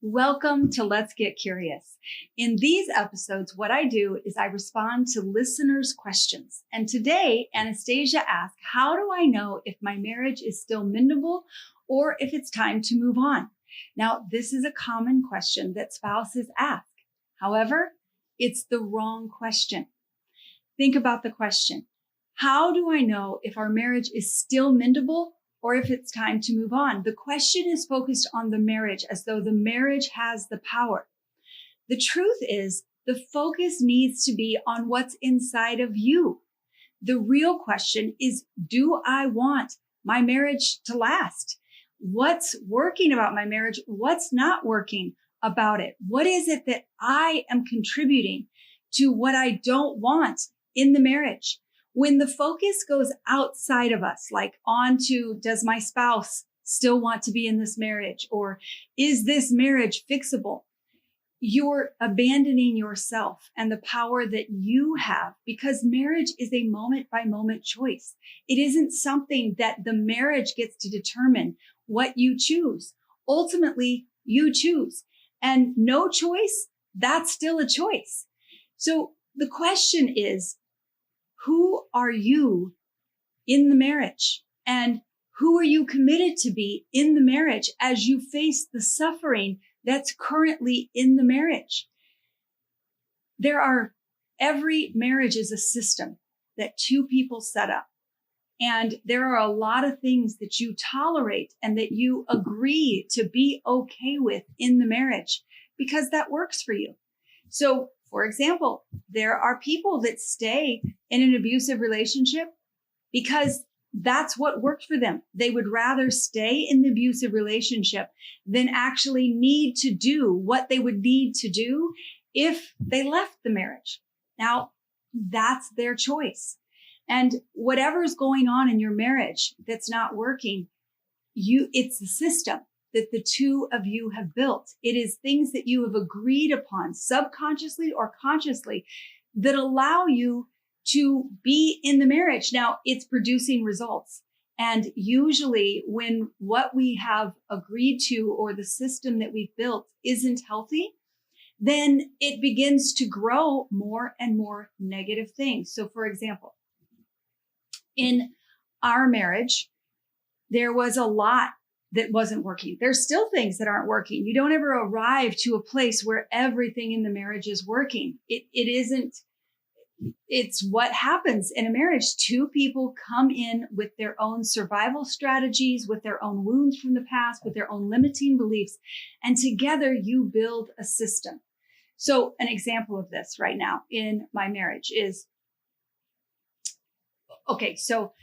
Welcome to Let's Get Curious. In these episodes, what I do is I respond to listeners' questions. And today, Anastasia asked, how do I know if my marriage is still mendable or if it's time to move on? Now, this is a common question that spouses ask. However, it's the wrong question. Think about the question. How do I know if our marriage is still mendable or if it's time to move on? The question is focused on the marriage as though the marriage has the power. The truth is, the focus needs to be on what's inside of you. The real question is, do I want my marriage to last? What's working about my marriage? What's not working about it? What is it that I am contributing to what I don't want in the marriage? When the focus goes outside of us, like onto, does my spouse still want to be in this marriage? Or is this marriage fixable? You're abandoning yourself and the power that you have, because marriage is a moment by moment choice. It isn't something that the marriage gets to determine what you choose. Ultimately, you choose. And no choice, that's still a choice. So the question is, who are you in the marriage? And who are you committed to be in the marriage as you face the suffering that's currently in the marriage? Every marriage is a system that two people set up. And there are a lot of things that you tolerate and that you agree to be okay with in the marriage because that works for you. So, for example, there are people that stay in an abusive relationship because that's what worked for them. They would rather stay in the abusive relationship than actually need to do what they would need to do if they left the marriage. Now, that's their choice. And whatever's going on in your marriage that's not working, it's the system that the two of you have built. It is things that you have agreed upon subconsciously or consciously that allow you to be in the marriage. Now, it's producing results. And usually when what we have agreed to or the system that we've built isn't healthy, then it begins to grow more and more negative things. So for example, in our marriage, there was a lot that wasn't working. There's still things that aren't working. You don't ever arrive to a place where everything in the marriage is working. It's what happens in a marriage. Two people come in with their own survival strategies, with their own wounds from the past, with their own limiting beliefs, and together you build a system. So an example of this right now in my marriage is, okay, so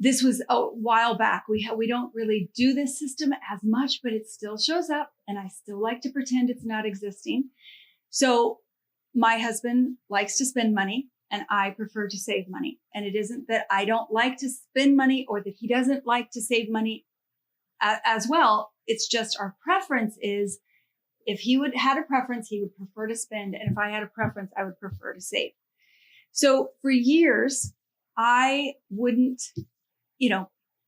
this was a while back. We don't really do this system as much, but it still shows up and I still like to pretend it's not existing. So my husband likes to spend money and I prefer to save money. And it isn't that I don't like to spend money or that he doesn't like to save money as well. It's just our preference is, if he had a preference, he would prefer to spend. And if I had a preference, I would prefer to save. So for years, I wouldn't,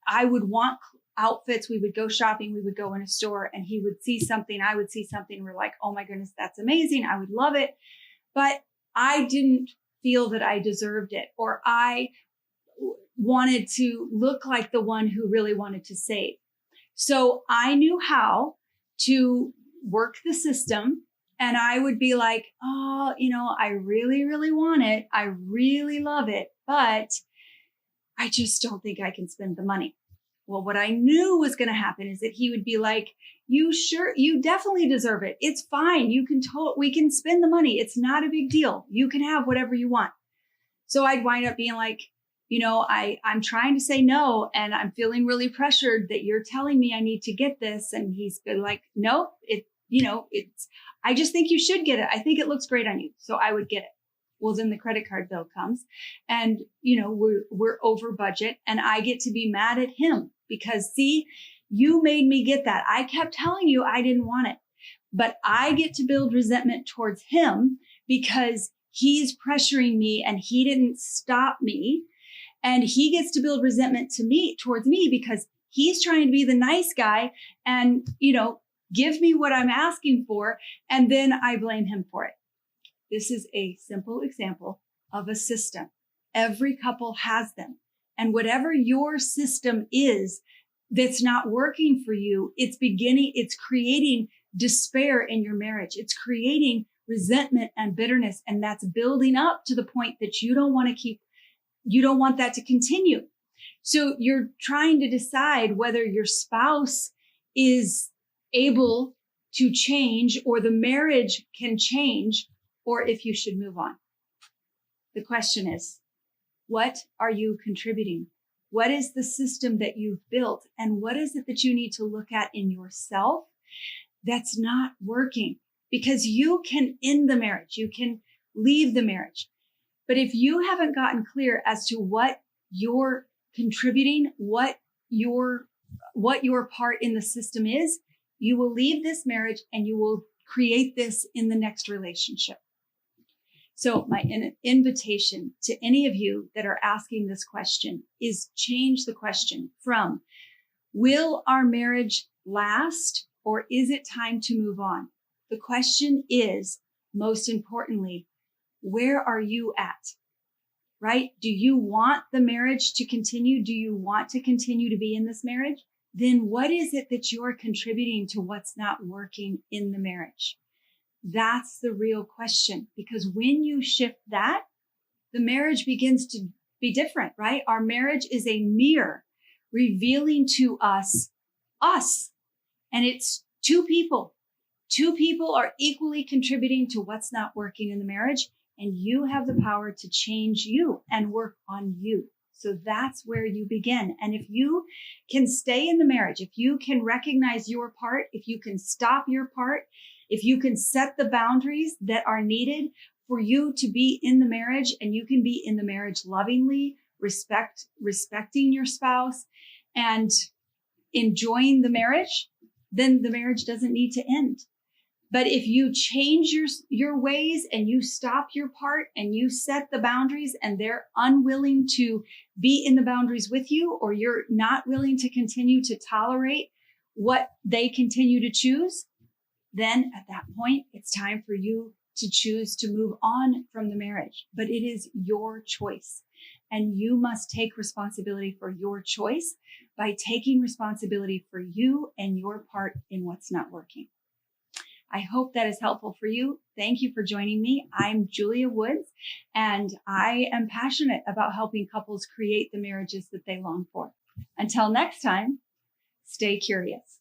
I would want outfits. We would go shopping. We would go in a store and he would see something. I would see something. We're like, oh my goodness, that's amazing. I would love it. But I didn't feel that I deserved it, or I wanted to look like the one who really wanted to save. So I knew how to work the system. And I would be like, oh, I really, really want it. I really love it, but I just don't think I can spend the money. Well, what I knew was going to happen is that he would be like, you definitely deserve it. It's fine. We can spend the money. It's not a big deal. You can have whatever you want. So I'd wind up being like, I'm trying to say no, and I'm feeling really pressured that you're telling me I need to get this. And he's been like, no, I just think you should get it. I think it looks great on you. So I would get it. Well, then the credit card bill comes and, we're over budget and I get to be mad at him because, see, you made me get that. I kept telling you I didn't want it, but I get to build resentment towards him because he's pressuring me and he didn't stop me. And he gets to build resentment towards me because he's trying to be the nice guy and, give me what I'm asking for, and then I blame him for it. This is a simple example of a system. Every couple has them. And whatever your system is that's not working for you, it's creating despair in your marriage. It's creating resentment and bitterness. And that's building up to the point that you don't want that to continue. So you're trying to decide whether your spouse is able to change or the marriage can change, or if you should move on. The question is, what are you contributing? What is the system that you've built? And what is it that you need to look at in yourself that's not working? Because you can end the marriage, you can leave the marriage. But if you haven't gotten clear as to what you're contributing, what your part in the system is, you will leave this marriage and you will create this in the next relationship. So my invitation to any of you that are asking this question is change the question from, will our marriage last, or is it time to move on? The question is, most importantly, where are you at? Right? Do you want the marriage to continue? Do you want to continue to be in this marriage? Then what is it that you're contributing to what's not working in the marriage? That's the real question, because when you shift that, the marriage begins to be different, right? Our marriage is a mirror revealing to us. And it's two people. Two people are equally contributing to what's not working in the marriage, and you have the power to change you and work on you. So that's where you begin. And if you can stay in the marriage, if you can recognize your part, if you can stop your part, if you can set the boundaries that are needed for you to be in the marriage, and you can be in the marriage lovingly, respecting your spouse and enjoying the marriage, then the marriage doesn't need to end. But if you change your ways and you stop your part and you set the boundaries and they're unwilling to be in the boundaries with you, or you're not willing to continue to tolerate what they continue to choose, then at that point, it's time for you to choose to move on from the marriage. But it is your choice. And you must take responsibility for your choice by taking responsibility for you and your part in what's not working. I hope that is helpful for you. Thank you for joining me. I'm Julia Woods, and I am passionate about helping couples create the marriages that they long for. Until next time, stay curious.